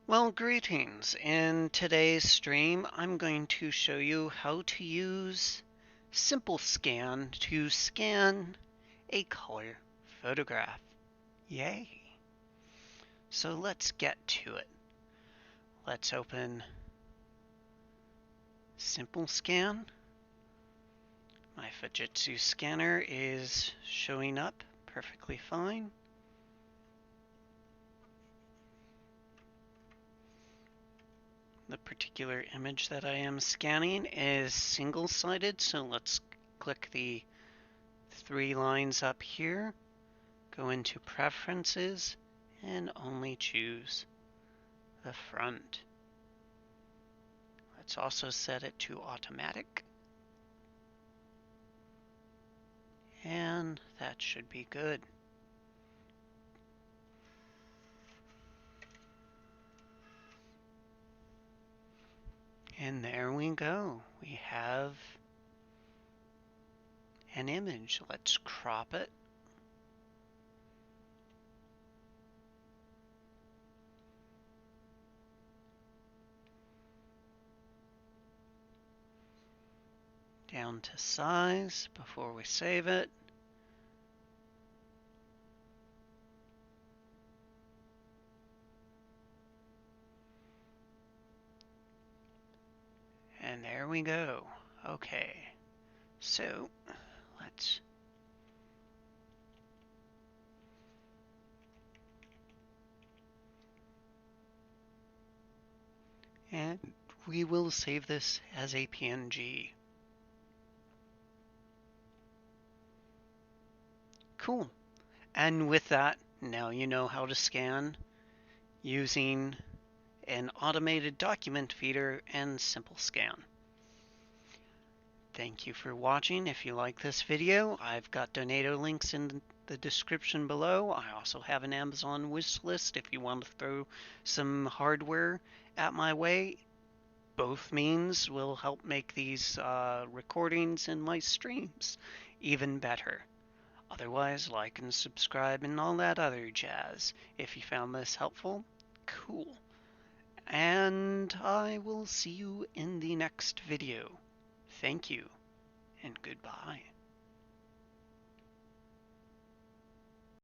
Well, greetings. In today's stream, I'm going to show you how to use SimpleScan to scan a color photograph. Yay! So let's get to it. Let's open SimpleScan. My Fujitsu scanner is showing up perfectly fine. The particular image that I am scanning is single-sided, so let's click the three lines up here, go into Preferences, and only choose the front. Let's also set it to Automatic, and that should be good. And there we go. We have an image. Let's crop it. Down to size before we save it. And there we go. Okay, so let's and we will save this as a PNG. Cool. And with that, now you know how to scan using an automated document feeder and SimpleScan. Thank you for watching. If you like this video, I've got donato links in the description below. I also have an Amazon wish list if you want to throw some hardware at my way. Both means will help make these recordings and my streams even better. Otherwise, like and subscribe and all that other jazz. If you found this helpful, cool. And I will see you in the next video. Thank you, and goodbye.